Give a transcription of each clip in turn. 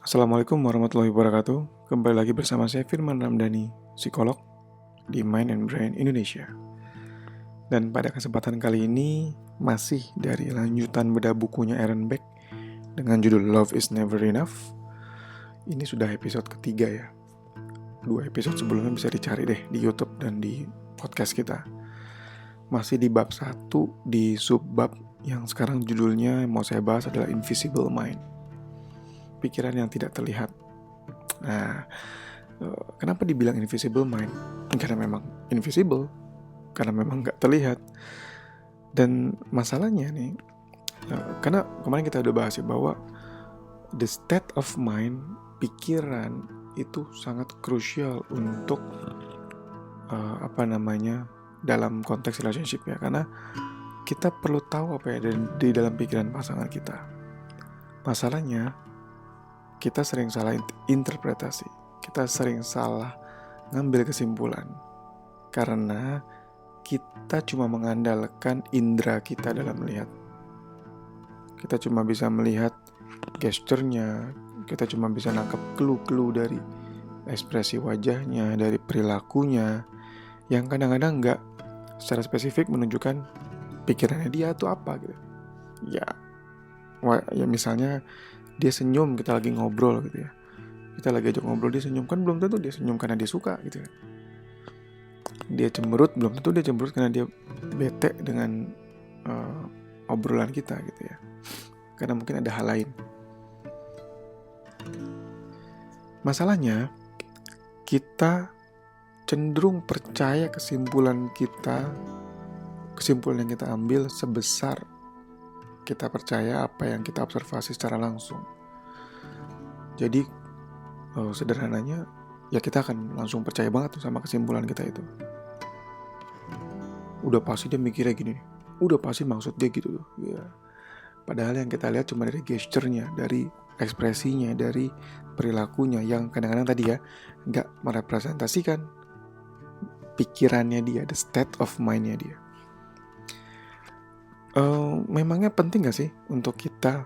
Assalamualaikum warahmatullahi wabarakatuh. Kembali lagi bersama saya Firman Ramdhani, psikolog di Mind and Brain Indonesia. Dan pada kesempatan kali ini masih dari lanjutan bedah bukunya Aaron Beck dengan judul Love is Never Enough. Ini sudah episode ketiga ya. 2 episode sebelumnya bisa dicari deh di YouTube dan di podcast kita. Masih di bab 1 di subbab yang sekarang judulnya mau saya bahas adalah Invisible Mind. Pikiran yang tidak terlihat. Nah, kenapa dibilang invisible mind? Karena memang invisible, karena memang nggak terlihat. Dan masalahnya nih, karena kemarin kita udah bahas ya bahwa the state of mind, pikiran itu sangat krusial untuk dalam konteks relationship ya, karena kita perlu tahu apa yang ada di dalam pikiran pasangan kita. Masalahnya kita sering salah interpretasi, kita sering salah ngambil kesimpulan karena kita cuma mengandalkan indera kita dalam melihat. Kita cuma bisa melihat gesturnya, kita cuma bisa nangkep clue-clue dari ekspresi wajahnya, dari perilakunya, yang kadang-kadang nggak secara spesifik menunjukkan pikirannya dia tuh apa gitu. Ya misalnya dia senyum, kita lagi ngobrol gitu ya, kita lagi ajak ngobrol, dia senyum, kan belum tentu dia senyum karena dia suka gitu ya. Dia cemberut, belum tentu dia cemberut karena dia bete dengan obrolan kita gitu ya, karena mungkin ada hal lain. Masalahnya kita cenderung percaya kesimpulan yang kita ambil sebesar kita percaya apa yang kita observasi secara langsung. Jadi sederhananya ya kita akan langsung percaya banget tuh sama kesimpulan kita itu. Udah pasti dia mikirnya gini, udah pasti maksud dia gitu tuh ya. Padahal yang kita lihat cuma dari gesturnya, dari ekspresinya, dari perilakunya yang kadang-kadang tadi ya gak merepresentasikan pikirannya dia, the state of mind-nya dia. Memangnya penting gak sih untuk kita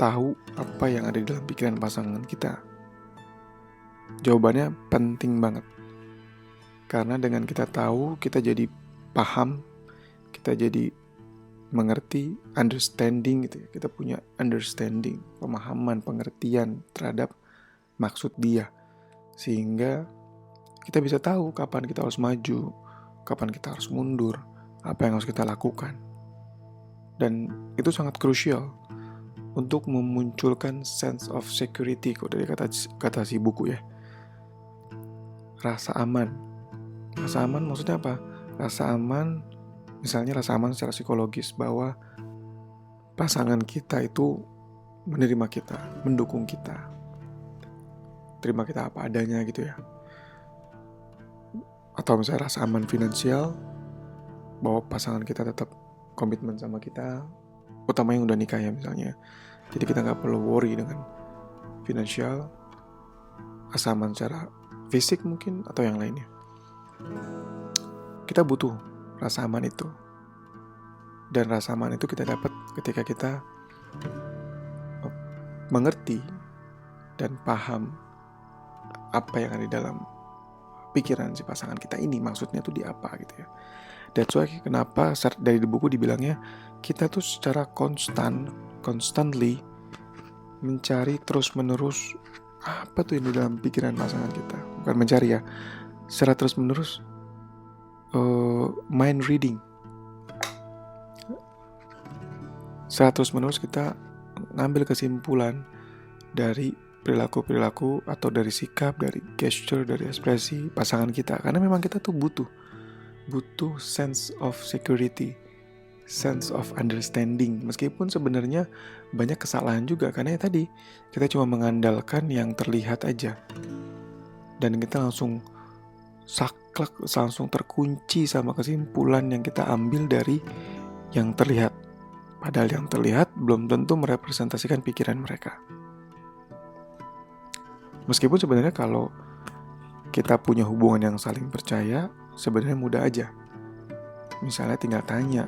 tahu apa yang ada di dalam pikiran pasangan kita? Jawabannya penting banget. Karena dengan kita tahu, kita jadi paham, kita jadi mengerti, understanding gitu ya. Kita punya understanding, pemahaman, pengertian terhadap maksud dia. Sehingga kita bisa tahu kapan kita harus maju, kapan kita harus mundur, apa yang harus kita lakukan. Dan itu sangat krusial untuk memunculkan sense of security, kok dari kata si buku ya. Rasa aman. Rasa aman maksudnya apa? Rasa aman, misalnya rasa aman secara psikologis bahwa pasangan kita itu menerima kita, mendukung kita, terima kita apa adanya gitu ya. Atau misalnya rasa aman finansial, bahwa pasangan kita tetap komitmen sama kita, utama yang udah nikah ya misalnya. Jadi kita gak perlu worry dengan finansial, rasa aman secara fisik mungkin, atau yang lainnya. Kita butuh rasa aman itu. Dan rasa aman itu kita dapat ketika kita mengerti dan paham apa yang ada di dalam pikiran si pasangan kita ini, maksudnya tuh di apa gitu ya. That's why kenapa dari buku dibilangnya kita tuh secara constantly mencari terus-menerus apa tuh yang di dalam pikiran pasangan kita. Bukan mencari ya, secara terus-menerus mind reading. Secara terus-menerus kita ngambil kesimpulan dari perilaku atau dari sikap, dari gesture, dari ekspresi pasangan kita. Karena memang kita tuh butuh sense of security, sense of understanding. Meskipun sebenarnya banyak kesalahan juga, karena ya tadi kita cuma mengandalkan yang terlihat aja, dan kita langsung saklek, langsung terkunci sama kesimpulan yang kita ambil dari yang terlihat. Padahal yang terlihat belum tentu merepresentasikan pikiran mereka. Meskipun sebenarnya kalau kita punya hubungan yang saling percaya, sebenarnya mudah aja. Misalnya tinggal tanya,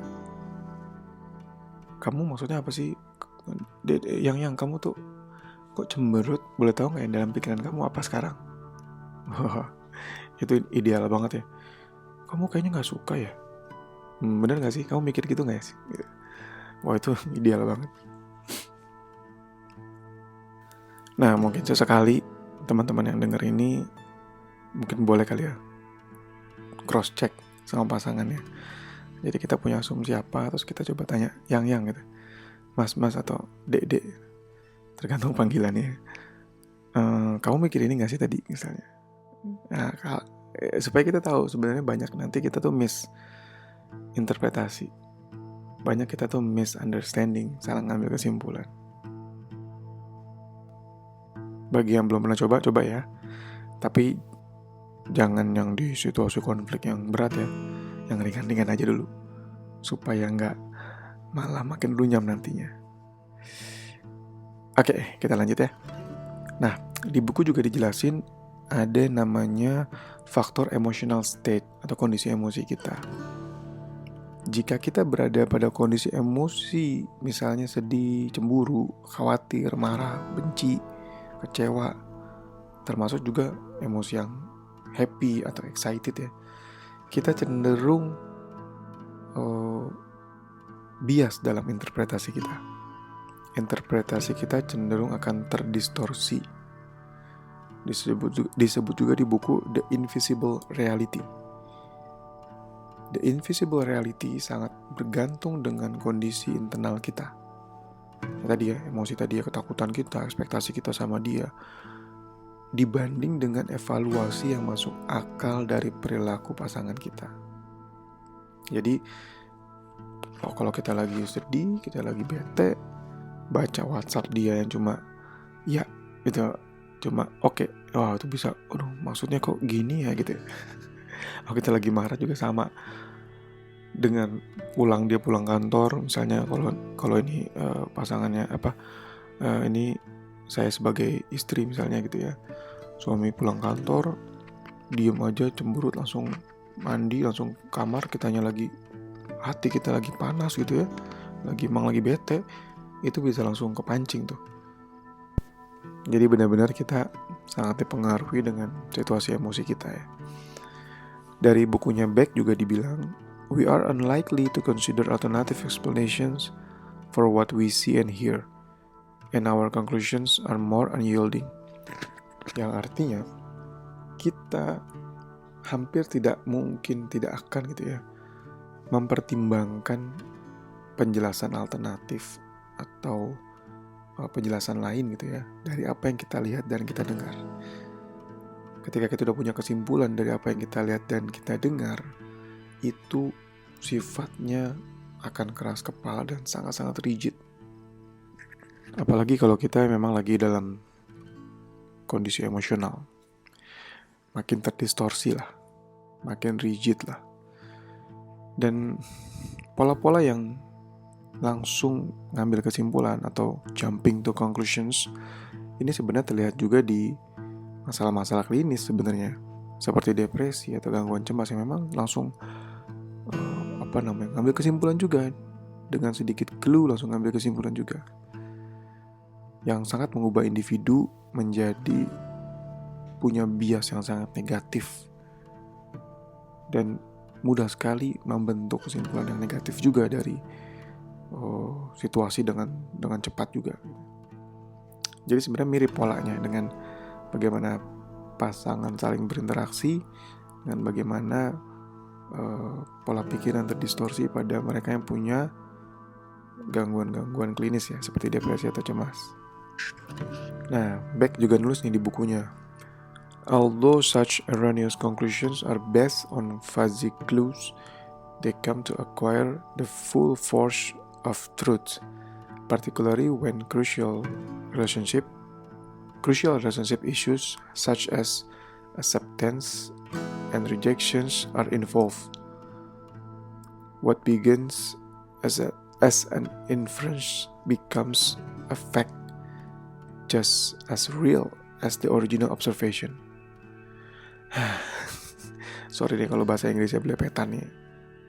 kamu maksudnya apa sih? Yang kamu tuh kok cemberut? Boleh tahu nggak yang dalam pikiran kamu apa sekarang? Itu ideal banget ya. Kamu kayaknya nggak suka ya? Bener nggak sih? Kamu mikir gitu nggak sih? Wah, itu ideal banget. Nah, mungkin sesekali teman-teman yang denger ini mungkin boleh kali ya cross check sama pasangannya. Jadi kita punya asumsi apa, terus kita coba tanya yang gitu, mas atau dek, tergantung panggilannya. Kamu mikir ini nggak sih tadi misalnya? Nah, supaya kita tahu sebenarnya banyak nanti kita tuh misinterpretasi, banyak kita tuh misunderstanding, salah ngambil kesimpulan. Bagi yang belum pernah coba ya. Tapi jangan yang di situasi konflik yang berat ya, yang ringan-ringan aja dulu, supaya nggak malah makin runyam nantinya. Oke, kita lanjut ya. Nah, di buku juga dijelasin ada namanya faktor emotional state atau kondisi emosi kita. Jika kita berada pada kondisi emosi, misalnya sedih, cemburu, khawatir, marah, benci, kecewa, termasuk juga emosi yang happy atau excited ya, kita cenderung bias dalam interpretasi kita. Interpretasi kita cenderung akan terdistorsi. Disebut juga di buku The Invisible Reality. The invisible reality sangat bergantung dengan kondisi internal kita. Tadi ya, emosi tadi ya, ketakutan kita, ekspektasi kita sama dia, dibanding dengan evaluasi yang masuk akal dari perilaku pasangan kita. Jadi, kalau kita lagi sedih, kita lagi bete, baca WhatsApp dia yang cuma ya gitu, cuma oke, wah itu bisa, maksudnya kok gini ya gitu ya. Kita lagi marah juga sama dengan dia pulang kantor misalnya, kalau ini pasangannya ini saya sebagai istri misalnya gitu ya, suami pulang kantor diem aja cemberut, langsung mandi langsung kamar, hati kita lagi panas gitu ya, lagi bete, itu bisa langsung kepancing tuh. Jadi benar-benar kita sangat dipengaruhi dengan situasi emosi kita ya. Dari bukunya Beck juga dibilang, we are unlikely to consider alternative explanations for what we see and hear, and our conclusions are more unyielding. Yang artinya, kita hampir tidak akan gitu ya, mempertimbangkan penjelasan alternatif atau penjelasan lain gitu ya, dari apa yang kita lihat dan kita dengar. Ketika kita udah punya kesimpulan dari apa yang kita lihat dan kita dengar, itu sifatnya akan keras kepala dan sangat-sangat rigid. Apalagi kalau kita memang lagi dalam kondisi emosional, makin terdistorsi lah, makin rigid lah. Dan pola-pola yang langsung ngambil kesimpulan atau jumping to conclusions ini sebenarnya terlihat juga di masalah-masalah klinis sebenarnya, seperti depresi atau gangguan cemas yang memang langsung ngambil kesimpulan juga, dengan sedikit clue langsung ngambil kesimpulan juga, yang sangat mengubah individu menjadi punya bias yang sangat negatif dan mudah sekali membentuk kesimpulan yang negatif juga dari situasi dengan cepat juga. Jadi sebenarnya mirip polanya dengan bagaimana pasangan saling berinteraksi, dengan bagaimana pola pikiran terdistorsi pada mereka yang punya gangguan-gangguan klinis ya, seperti depresi atau cemas. Nah, Beck juga nulis nih di bukunya, although such erroneous conclusions are based on fuzzy clues, they come to acquire the full force of truth, particularly when crucial relationship issues such as acceptance and rejections are involved. What begins as an inference becomes a fact just as real as the original observation. Sorry deh kalau bahasa Inggrisnya belepetan nih,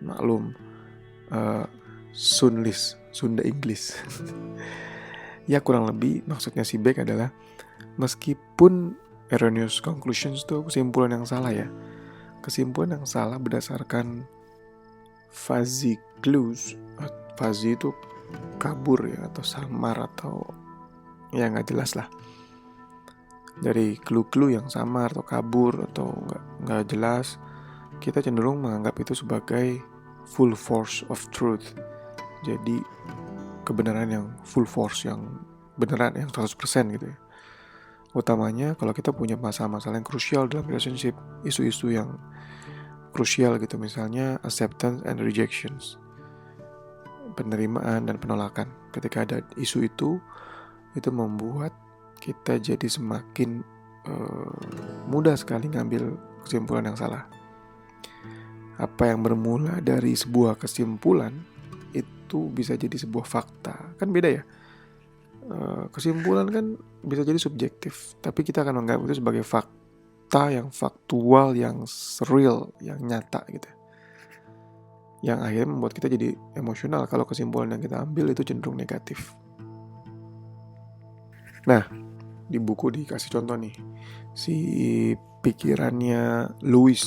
maklum. Sunda English. Ya kurang lebih maksudnya si Beck adalah meskipun erroneous conclusions itu kesimpulan yang salah ya. Kesimpulan yang salah berdasarkan fuzzy clues. Fuzzy itu kabur ya, atau samar, atau ya gak jelas lah. Dari clue-clue yang samar atau kabur atau gak jelas, kita cenderung menganggap itu sebagai full force of truth. Jadi kebenaran yang full force, yang beneran, yang 100% gitu ya. Utamanya kalau kita punya masalah-masalah yang krusial dalam relationship, isu-isu yang krusial gitu, misalnya acceptance and rejections, penerimaan dan penolakan. Ketika ada isu itu membuat kita jadi semakin mudah sekali ngambil kesimpulan yang salah. Apa yang bermula dari sebuah kesimpulan itu bisa jadi sebuah fakta. Kan beda ya. Kesimpulan kan bisa jadi subjektif, tapi kita akan menganggap itu sebagai fakta yang faktual, yang real, yang nyata gitu. Yang akhirnya membuat kita jadi emosional kalau kesimpulan yang kita ambil itu cenderung negatif. Nah, di buku dikasih contoh nih, si pikirannya Louis.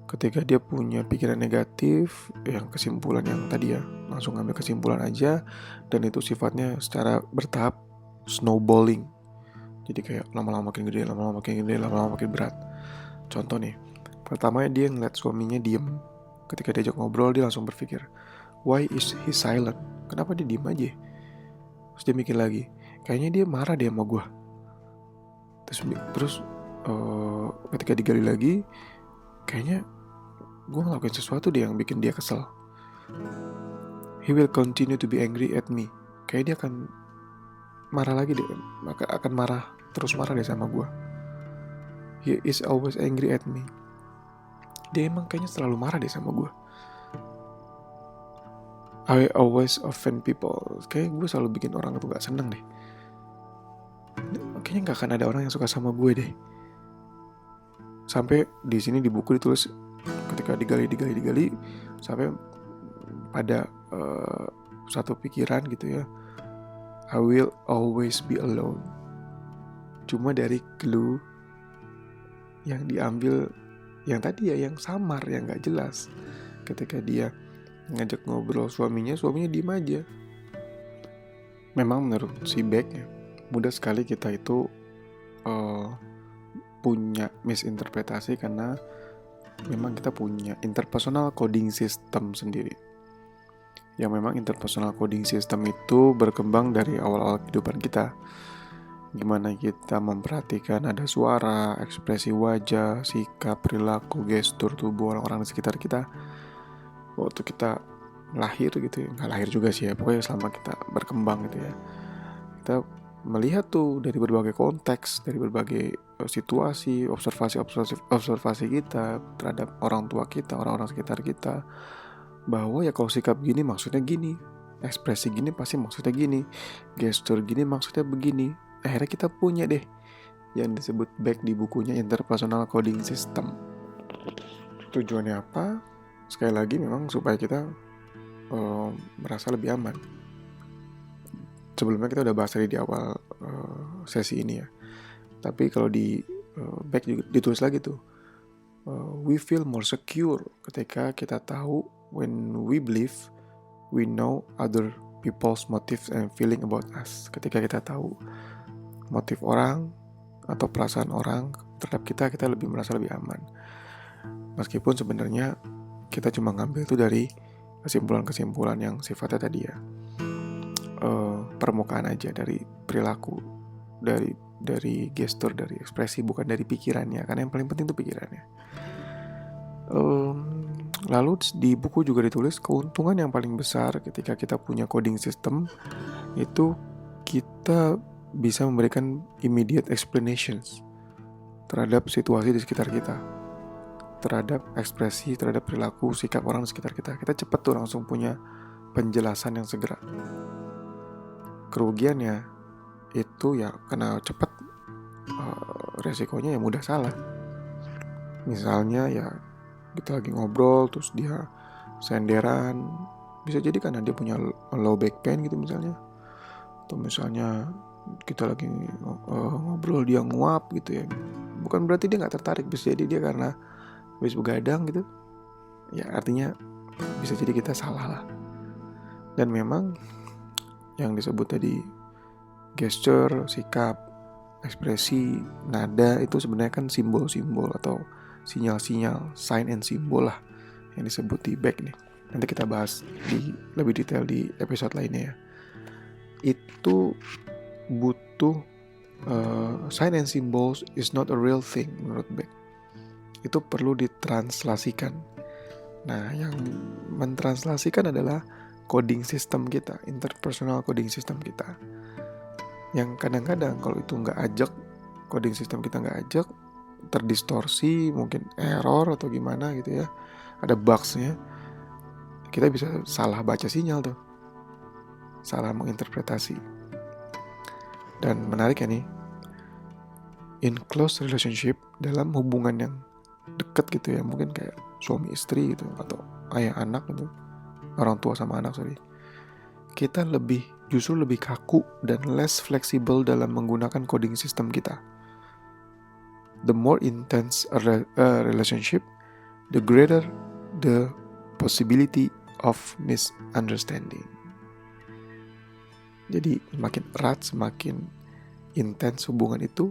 Ketika dia punya pikiran negatif, yang kesimpulan yang tadi ya, langsung ngambil kesimpulan aja, dan itu sifatnya secara bertahap snowballing. Jadi kayak lama-lama makin gede, lama-lama makin gede, lama-lama makin berat. Contoh nih, pertamanya dia ngeliat suaminya diem. Ketika diajak ngobrol, dia langsung berpikir, why is he silent? Kenapa dia diem aja? Terus dia mikir lagi, kayaknya dia marah deh sama gue. Terus ketika digali lagi, kayaknya gue ngelakuin sesuatu deh yang bikin dia kesel. He will continue to be angry at me. Kayak dia akan marah lagi deh, akan terus marah deh sama gue. He is always angry at me. Dia emang kayaknya selalu marah deh sama gue. I always offend people. Kayak gue selalu bikin orang itu gak seneng deh. Kayaknya gak akan ada orang yang suka sama gue deh. Sampai di sini di buku ditulis, ketika digali sampai pada satu pikiran gitu ya, I will always be alone. Cuma dari clue yang diambil yang tadi ya, yang samar, yang gak jelas. Ketika dia ngajak ngobrol suaminya diem aja. Memang menurut si Beck ya, mudah sekali kita itu punya misinterpretasi karena memang kita punya interpersonal coding system sendiri. Yang memang interpersonal coding system itu berkembang dari awal-awal kehidupan kita. Gimana kita memperhatikan ada suara, ekspresi wajah, sikap, perilaku, gestur tubuh orang-orang di sekitar kita. Waktu kita lahir gitu ya, nggak lahir juga sih ya, pokoknya selama kita berkembang gitu ya, kita melihat tuh dari berbagai konteks, dari berbagai situasi, observasi kita terhadap orang tua kita, orang-orang sekitar kita, bahwa ya kalau sikap gini maksudnya gini, ekspresi gini pasti maksudnya gini, gestur gini maksudnya begini. Akhirnya kita punya deh yang disebut Beck di bukunya Interpersonal Coding System. Tujuannya apa? Sekali lagi memang supaya kita merasa lebih aman. Sebelumnya kita udah bahas tadi di awal sesi ini ya. Tapi kalau di Beck juga ditulis lagi tuh, we feel more secure ketika kita tahu, when we believe we know other people's motives and feeling about us. Ketika kita tahu motif orang atau perasaan orang terhadap kita lebih merasa lebih aman. Meskipun sebenarnya kita cuma ngambil itu dari kesimpulan-kesimpulan yang sifatnya tadi ya, permukaan aja, dari perilaku, dari gestur, dari ekspresi, bukan dari pikirannya, karena yang paling penting itu pikirannya. Lalu di buku juga ditulis keuntungan yang paling besar ketika kita punya coding system itu kita bisa memberikan immediate explanations terhadap situasi di sekitar kita, terhadap ekspresi, terhadap perilaku, sikap orang di sekitar kita. Kita cepat tuh langsung punya penjelasan yang segera. Kerugiannya itu ya karena cepat, resikonya ya mudah salah. Misalnya ya kita lagi ngobrol terus dia senderan, bisa jadi karena dia punya low back pain gitu misalnya, atau misalnya kita lagi ngobrol dia nguap gitu ya, bukan berarti dia nggak tertarik, bisa jadi dia karena habis begadang gitu ya, artinya bisa jadi kita salah lah. Dan memang yang disebut tadi gesture, sikap, ekspresi, nada itu sebenarnya kan simbol-simbol atau sinyal-sinyal, sign and symbol lah yang disebut di back nih. Nanti kita bahas lebih detail di episode lainnya ya. Itu butuh sign and symbols is not a real thing menurut Beck. Itu perlu ditranslasikan. Nah, yang mentranslasikan adalah coding system kita, interpersonal coding system kita. Yang kadang-kadang kalau itu nggak ajak, coding system kita nggak ajak, terdistorsi, mungkin error atau gimana gitu ya, ada bugs-nya, kita bisa salah baca sinyal tuh, salah menginterpretasi. Dan menarik ya nih, in close relationship, dalam hubungan yang dekat gitu ya, mungkin kayak suami istri gitu, atau ayah anak gitu, orang tua sama anak kita justru lebih kaku dan less fleksibel dalam menggunakan coding system kita. The more intense a relationship, the greater the possibility of misunderstanding. Jadi semakin erat, semakin intens hubungan itu,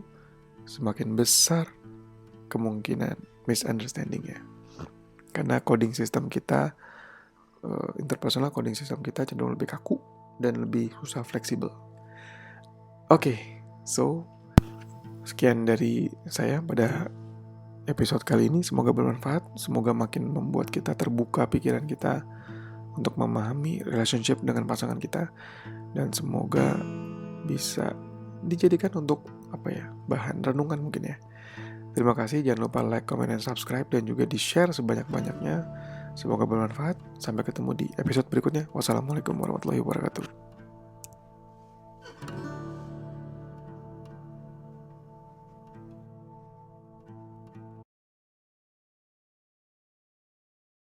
semakin besar kemungkinan misunderstanding-nya. Karena coding system kita, interpersonal coding system kita cenderung lebih kaku dan lebih susah fleksibel. Oke, so sekian dari saya pada episode kali ini. Semoga bermanfaat, semoga makin membuat kita terbuka pikiran kita untuk memahami relationship dengan pasangan kita, dan semoga bisa dijadikan untuk bahan renungan mungkin ya. Terima kasih, jangan lupa like, comment, dan subscribe, dan juga di-share sebanyak-banyaknya. Semoga bermanfaat. Sampai ketemu di episode berikutnya. Wassalamualaikum warahmatullahi wabarakatuh.